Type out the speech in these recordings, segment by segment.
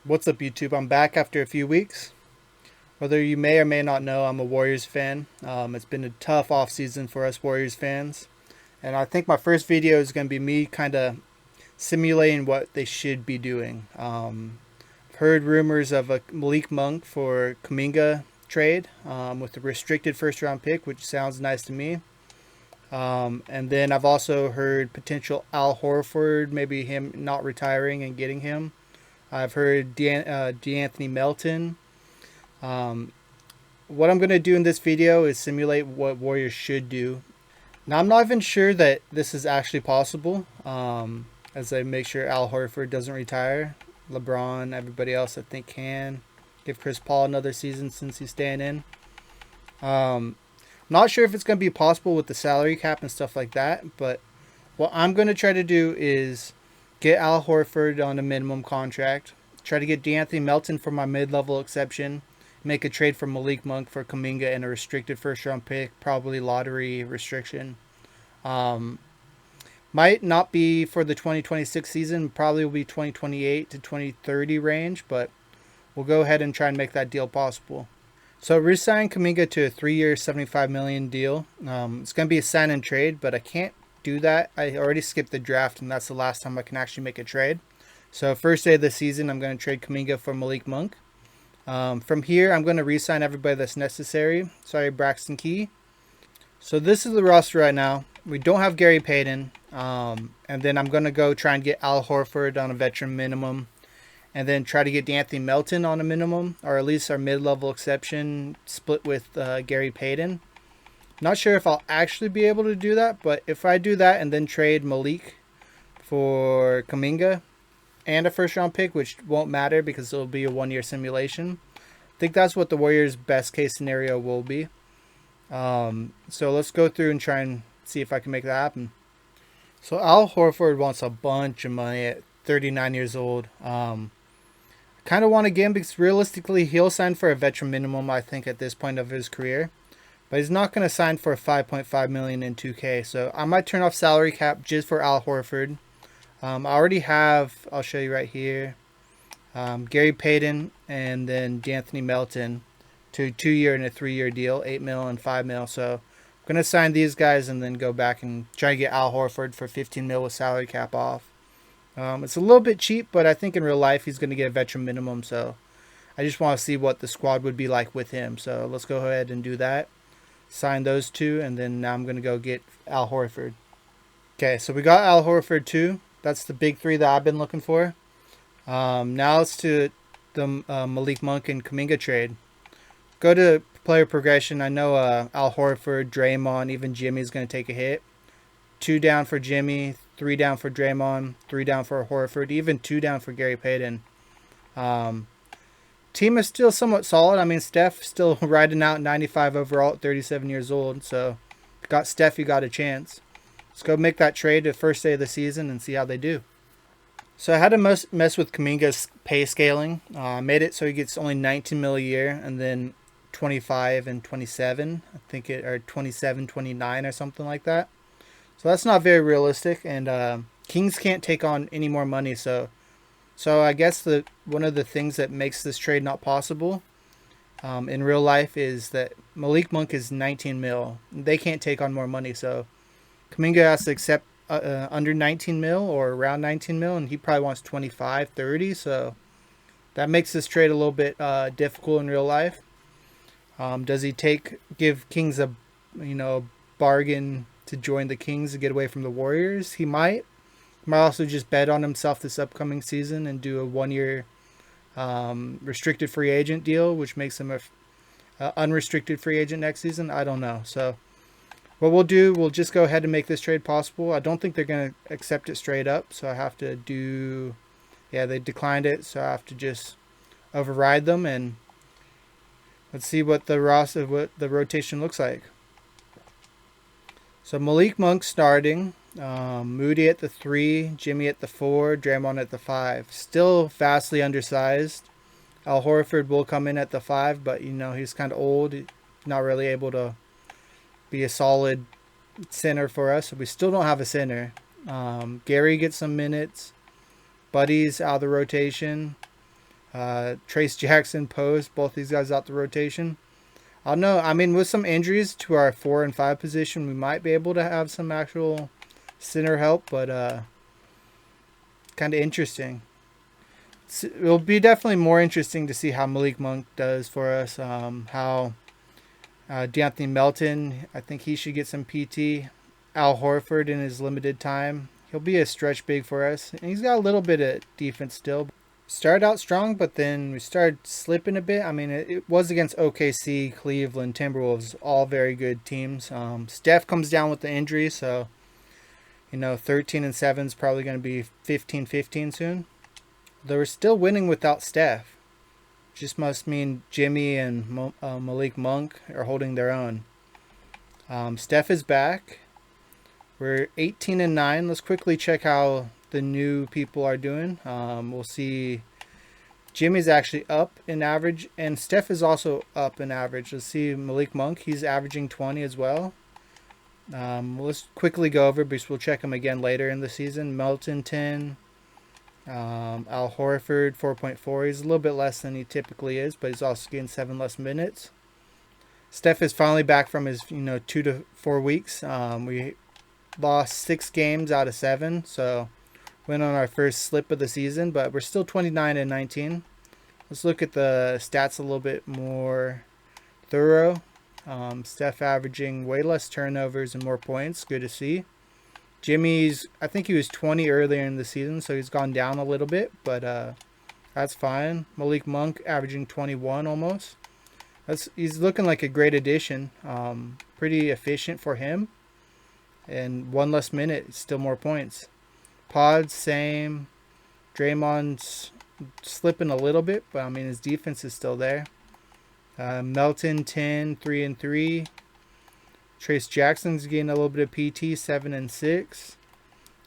What's up, YouTube? I'm back after a few weeks. Whether you may or may not know, I'm a Warriors fan. It's been a tough offseason for us Warriors fans. And I think my first video is going to be me kind of simulating what they should be doing. I've heard rumors of a Malik Monk for Kuminga trade with a restricted first round pick, which sounds nice to me. And then I've also heard potential Al Horford, maybe him not retiring and getting him. I've heard D'Anthony Melton. Um, what I'm going to do in this video is simulate what Warriors should do. Now, I'm not even sure that this is actually possible, as I make sure Al Horford doesn't retire. LeBron, everybody else I think can. Give Chris Paul another season since he's staying in. I'm not sure if it's going to be possible with the salary cap and stuff like that, but what I'm going to try to do is get Al Horford on a minimum contract, try to get D'Anthony Melton for my mid-level exception, make a trade for Malik Monk for Kuminga and a restricted first-round pick, probably lottery restriction. Um, might not be for the 2026 season, probably will be 2028 to 2030 range, but we'll go ahead and try and make that deal possible. So re-sign Kuminga to a 3-year, $75 million deal. It's going to be a sign and trade, but I can't do that. I already skipped the draft, and that's the last time I can actually make a trade. So first day of the season, I'm going to trade Kuminga for Malik Monk. From here, I'm going to re-sign everybody that's necessary. Sorry, Braxton Key. So this is the roster right now. We don't have Gary Payton. And then I'm going to go try and get Al Horford on a veteran minimum. And then try to get D'Anthony Melton on a minimum, or at least our mid-level exception split with Gary Payton. Not sure if I'll actually be able to do that, but if I do that and then trade Malik for Kuminga and a first-round pick, which won't matter because it'll be a one-year simulation, I think that's what the Warriors' best-case scenario will be. So let's go through and try and see if I can make that happen. So Al Horford wants a bunch of money at 39 years old. Kind of want to get him because realistically he'll sign for a veteran minimum, I think, at this point of his career. But he's not going to sign for 5.5 million in 2K. So I might turn off salary cap just for Al Horford. I already have, I'll show you right here, Gary Payton and then D'Anthony Melton to 2-year and a 3-year deal, 8 mil and 5 mil. So I'm going to sign these guys and then go back and try to get Al Horford for 15 mil with salary cap off. It's a little bit cheap, but I think in real life he's going to get a veteran minimum. So I just want to see what the squad would be like with him. So let's go ahead and do that. Sign those two, and then now I'm going to go get Al Horford. Okay, so we got Al Horford too. That's the big three that I've been looking for. Now let's do the Malik Monk and Kuminga trade. Go to player progression. I know Al Horford, Draymond, even Jimmy's going to take a hit. 2 down for Jimmy, 3 down for Draymond, 3 down for Horford, even 2 down for Gary Payton. Team is still somewhat solid. I mean, Steph still riding out 95 overall at 37 years old. So, if you got Steph, you got a chance. Let's go make that trade the first day of the season and see how they do. So, I had to mess with Kuminga's pay scaling. I made it so he gets only 19 mil a year and then 25 and 27. I think it, or 27, 29 or something like that. So that's not very realistic, and Kings can't take on any more money. So I guess one of the things that makes this trade not possible in real life is that Malik Monk is 19 mil. They can't take on more money, so Kuminga has to accept under 19 mil or around 19 mil, and he probably wants 25, 30. So that makes this trade a little bit difficult in real life. Does he give Kings a bargain to join the Kings to get away from the Warriors? He might. He might also just bet on himself this upcoming season and do a 1-year restricted free agent deal, which makes him a unrestricted free agent next season. I don't know. So what we'll do, we'll just go ahead and make this trade possible. I don't think they're going to accept it straight up, so I have to do... Yeah, they declined it, so I have to just override them, and let's see what the rotation looks like. So Malik Monk starting, Moody at the 3, Jimmy at the 4, Draymond at the 5. Still vastly undersized. Al Horford will come in at the 5, but he's kind of old, not really able to be a solid center for us. So we still don't have a center. Gary gets some minutes. Buddy's out of the rotation. Trace Jackson, Post, both these guys out the rotation. I don't know. I mean, with some injuries to our 4 and 5 position, we might be able to have some actual center help, but kind of interesting. It'll be definitely more interesting to see how Malik Monk does for us. How De'Anthony Melton, I think he should get some PT. Al Horford in his limited time, he'll be a stretch big for us. And he's got a little bit of defense still. Started out strong, but then we started slipping a bit. I mean, it was against OKC, Cleveland, Timberwolves, all very good teams. Steph comes down with the injury, so 13 and 7 is probably going to be 15-15 soon. Though we're still winning without Steph. Just must mean Jimmy and Malik Monk are holding their own. Steph is back. We're 18 and 9. Let's quickly check how the new people are doing. We'll see Jimmy's actually up in average, and Steph is also up in average. Let's see Malik Monk. He's averaging 20 as well. Let's quickly go over because we'll check him again later in the season. Melton 10. Al Horford 4.4. He's a little bit less than he typically is, but he's also getting 7 less minutes. Steph is finally back from his 2 to 4 weeks. We lost 6 games out of 7, so went on our first slip of the season, but we're still 29 and 19. Let's look at the stats a little bit more thorough. Steph averaging way less turnovers and more points. Good to see. Jimmy's, I think he was 20 earlier in the season, so he's gone down a little bit, but that's fine. Malik Monk averaging 21 almost. He's looking like a great addition. Pretty efficient for him. And 1 less minute, still more points. Pods, same. Draymond's slipping a little bit, but I mean his defense is still there. Melton 10, 3 and 3. Trace Jackson's getting a little bit of PT, 7 and 6.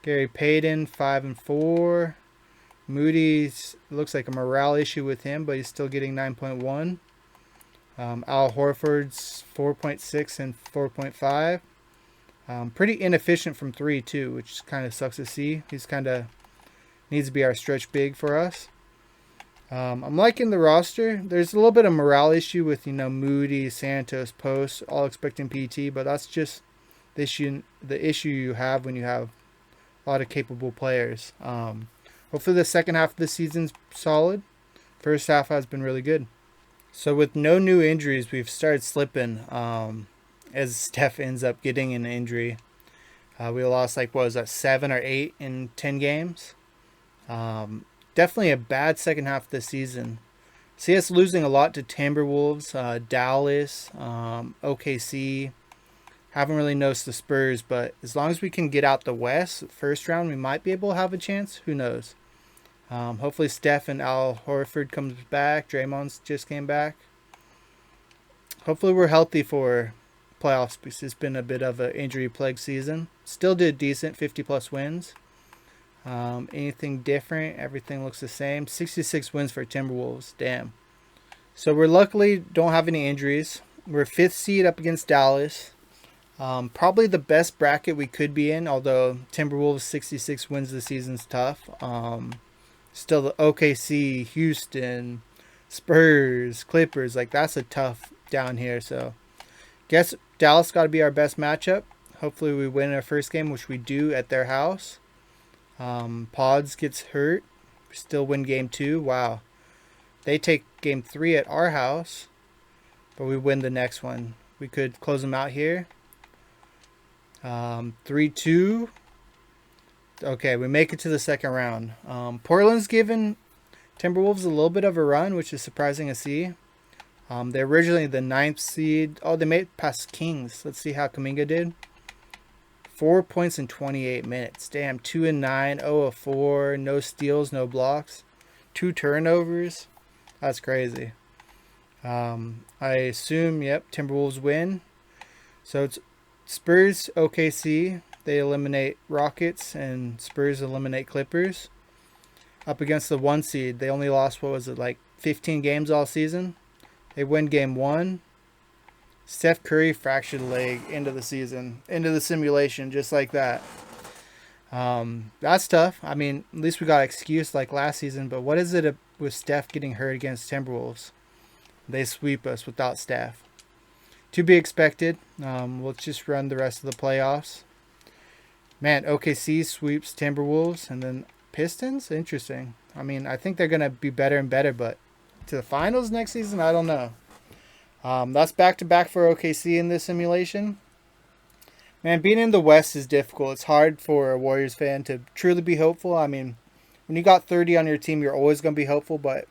Gary Payton 5 and 4. Moody's looks like a morale issue with him, but he's still getting 9.1. Al Horford's 4.6 and 4.5. Pretty inefficient from 3 too, which kind of sucks to see. He's kind of needs to be our stretch big for us. I'm liking the roster. There's a little bit of morale issue with Moody, Santos, Post, all expecting PT, but that's just the issue you have when you have a lot of capable players. Hopefully the second half of the season's solid. First half has been really good. So with no new injuries, we've started slipping. As Steph ends up getting an injury. We lost 7 or 8 in 10 games. Definitely a bad second half of the season. See us losing a lot to Timberwolves, Dallas, OKC. Haven't really noticed the Spurs, but as long as we can get out the West first round, we might be able to have a chance. Who knows? Hopefully Steph and Al Horford comes back. Draymond's just came back. Hopefully we're healthy for playoffs because it's been a bit of an injury-plagued season. Still did decent, 50-plus wins. Anything different? Everything looks the same. 66 wins for Timberwolves. Damn. So we're luckily don't have any injuries. We're 5th seed up against Dallas. Probably the best bracket we could be in, although Timberwolves 66 wins this season's tough. Still the OKC, Houston, Spurs, Clippers, that's a tough down here. So guess Dallas got to be our best matchup. Hopefully we win our first game, which we do at their house. Pods gets hurt. We still win game 2. Wow. They take game 3 at our house, but we win the next one. We could close them out here. 3-2. Okay, we make it to the second round. Portland's given Timberwolves a little bit of a run, which is surprising to see. They're originally the 9th seed. Oh, they made it past Kings. Let's see how Kuminga did. 4 points in 28 minutes. Damn, 2 and 9, 0 of 4, no steals, no blocks, 2 turnovers. That's crazy. I assume, Timberwolves win. So it's Spurs, OKC. They eliminate Rockets, and Spurs eliminate Clippers. Up against the 1 seed. They only lost, 15 games all season. They win game 1. Steph Curry fractured leg into the season, into the simulation, just like that. That's tough. I mean, at least we got an excuse like last season. But what is it with Steph getting hurt against Timberwolves? They sweep us without Steph. To be expected. Let's just run the rest of the playoffs. Man, OKC sweeps Timberwolves and then Pistons. Interesting. I mean, I think they're gonna be better and better, but to the finals next season, I don't know. That's back to back for OKC in this simulation. Man, being in the West is difficult. It's hard for a Warriors fan to truly be hopeful. I mean, when you got 30 on your team, you're always going to be hopeful, but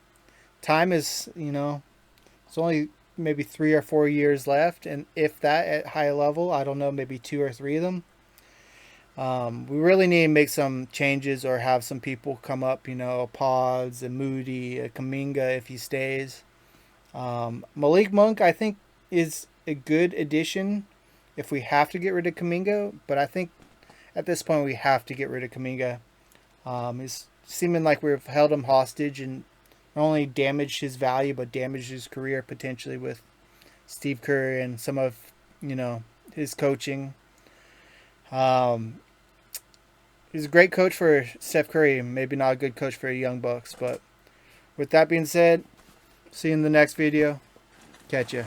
time is, it's only maybe 3 or 4 years left. And if that at high level, I don't know, maybe 2 or 3 of them. We really need to make some changes or have some people come up, a Pods, a Moody, a Kaminga if he stays. Malik Monk, I think, is a good addition if we have to get rid of Kaminga, but I think at this point we have to get rid of Kaminga. It's seeming like we've held him hostage and not only damaged his value, but damaged his career potentially with Steve Kerr and some of, his coaching. He's a great coach for Steph Curry, maybe not a good coach for young Bucks, but with that being said, see you in the next video. Catch ya.